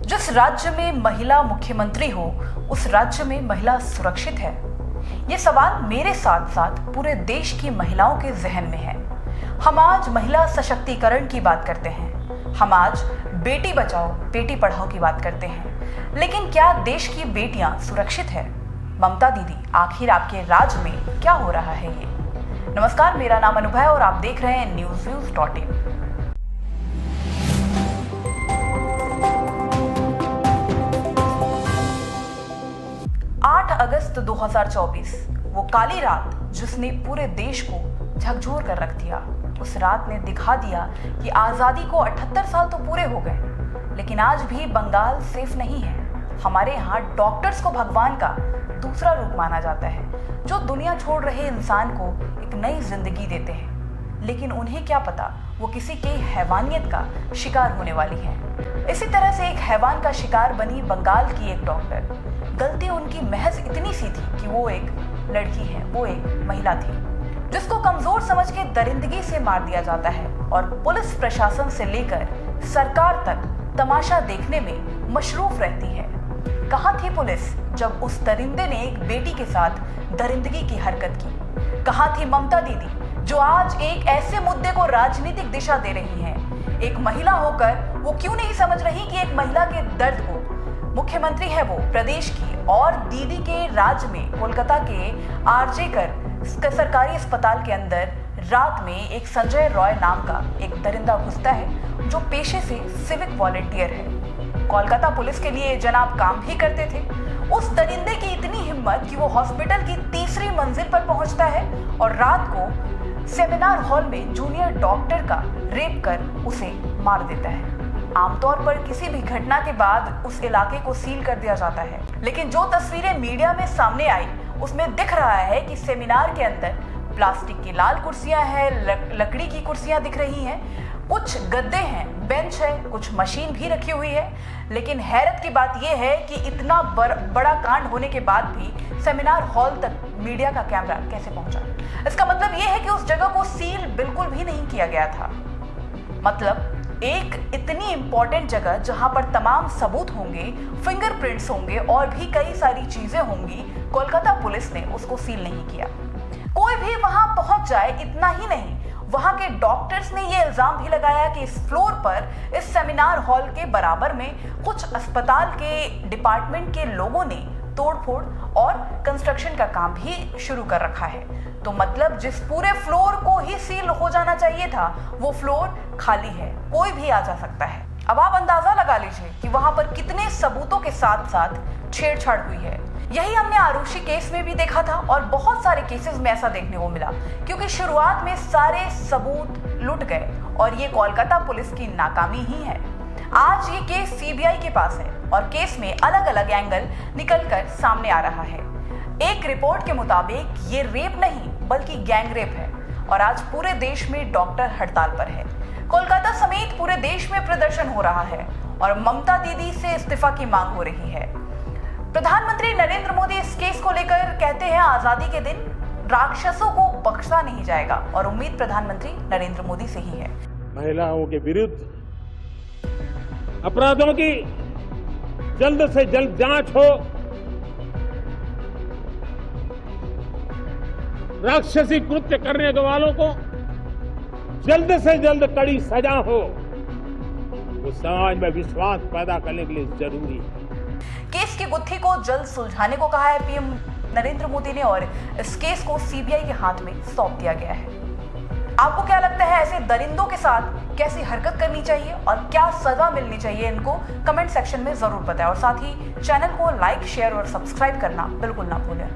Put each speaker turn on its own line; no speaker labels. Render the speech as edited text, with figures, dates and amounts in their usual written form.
जिस राज्य में महिला मुख्यमंत्री हो, उस राज्य में महिला सुरक्षित है? ये सवाल मेरे साथ साथ पूरे देश की महिलाओं के जहन में है। हम आज महिला सशक्तिकरण की बात करते हैं, हम आज बेटी बचाओ बेटी पढ़ाओ की बात करते हैं, लेकिन क्या देश की बेटियां सुरक्षित है? ममता दीदी, आखिर आपके राज्य में क्या हो रहा है ये? नमस्कार, मेरा नाम अनुभव है और आप देख रहे हैं newsviews.in। 8 अगस्त 2024, वो काली रात जिसने पूरे देश को झकझोर कर रख दिया। उस रात ने दिखा दिया कि आज़ादी को 78 साल तो पूरे हो गए, लेकिन आज भी बंगाल सेफ नहीं है। हमारे यहाँ डॉक्टर्स को भगवान का दूसरा रूप माना जाता है, जो दुनिया छोड़ रहे इंसान को एक नई जिंदगी देते हैं, लेकिन उन्हें क्या पता वो किसी के हैवानियत का शिकार होने वाली है। इसी तरह से एक हैवान का शिकार बनी बंगाल की एक डॉक्टर। गलती उनकी महज इतनी सी थी कि वो एक लड़की है, वो एक महिला थी, जिसको कमजोर समझ के दरिंदगी से मार दिया जाता है और पुलिस प्रशासन से लेकर सरकार तक तमाशा देखने में मशरूफ रहती है। कहाँ थी पुलिस जब उस दरिंदे ने एक बेटी के साथ दरिंदगी की हरकत की? कहाँ थी ममता दीदी, जो आज एक ऐसे मुद्दे को राजनीतिक दिशा दे रही हैं? एक महिला होकर वो क्यों नहीं समझ रही कि एक महिला के दर्द को? मुख्यमंत्री है वो प्रदेश की, और दीदी के राज्य में कोलकाता के आरजे कर सरकारी अस्पताल के अंदर रात में एक संजय रॉय नाम का एक दरिंदा घुसता है, जो पेशे से सिविक वॉलंटियर है। कोलकाता पुलिस के लिए जनाब काम भी करते थे। उस दरिंदे की इतनी हिम्मत कि वो हॉस्पिटल की तीसरी मंजिल पर पहुंचता है और रात को सेमिनार हॉल में जूनियर डॉक्टर का रेप कर उसे मार देता है। आमतौर पर किसी भी घटना के बाद उस इलाके को सील कर दिया जाता है, लेकिन जो तस्वीरें मीडिया में सामने आई उसमें दिख रहा है कि सेमिनार के अंदर प्लास्टिक की लाल कुर्सियां हैं, लकड़ी की कुर्सियां दिख रही हैं, कुछ गद्दे हैं, बेंच है, कुछ मशीन भी रखी हुई है। लेकिन हैरत की बात यह है कि इतना बड़ा कांड होने के बाद भी सेमिनार हॉल तक मीडिया का कैमरा कैसे पहुंचा? इसका मतलब यह है कि उस जगह को सील बिल्कुल भी नहीं किया गया था। मतलब एक इतनी इंपॉर्टेंट जगह जहां पर तमाम सबूत होंगे, फिंगरप्रिंट्स होंगे और भी कई सारी चीजें होंगी, कोलकाता पुलिस ने उसको सील नहीं किया। कोई भी वहां पहुंच जाए, इतना ही नहीं, वहां के डॉक्टर्स ने यह इल्जाम भी लगाया कि इस फ्लोर पर, इस सेमिनार हॉल के बराबर में कुछ अस्पताल के डिपार्टमेंट के लोगों ने तोड़फोड़ और कंस्ट्रक्शन का काम भी शुरू कर रखा है। तो मतलब जिस पूरे फ्लोर को ही सील हो जाना चाहिए था, वो फ्लोर खाली है, कोई भी आ जा सकता है। अब आप अंदाजा लगा लीजिए कि वहां पर कितने सबूतों के साथ साथ छेड़छाड़ हुई है। यही हमने आरुषि केस में भी देखा था और बहुत सारे केसेस में ऐसा देखने को मिला, क्योंकि शुरुआत में सारे सबूत लुट गए और ये कोलकाता पुलिस की नाकामी ही है। आज ये केस सीबीआई के पास है और केस में अलग अलग एंगल निकलकर सामने आ रहा है। एक रिपोर्ट के मुताबिक ये रेप नहीं बल्कि गैंग रेप है और आज पूरे देश में डॉक्टर हड़ताल पर है। कोलकाता समेत पूरे देश में प्रदर्शन हो रहा है और ममता दीदी से इस्तीफा की मांग हो रही है। प्रधानमंत्री नरेंद्र मोदी इस केस को लेकर कहते हैं, आजादी के दिन राक्षसों को बख्शा नहीं जाएगा, और उम्मीद प्रधानमंत्री नरेंद्र मोदी से ही है।
महिलाओं के विरुद्ध अपराधों की जल्द से जल्द जांच हो, राक्षसी कृत्य करने वालों को जल्द से जल्द कड़ी सजा हो, वो समाज में विश्वास पैदा करने के लिए जरूरी है।
केस की गुत्थी को जल्द सुलझाने को कहा है पीएम नरेंद्र मोदी ने और इस केस को सीबीआई के हाथ में सौंप दिया गया है। आपको क्या लगता है, ऐसे दरिंदों के साथ कैसी हरकत करनी चाहिए और क्या सजा मिलनी चाहिए? इनको कमेंट सेक्शन में जरूर बताएं और साथ ही चैनल को लाइक, शेयर और सब्सक्राइब करना बिल्कुल ना भूलें।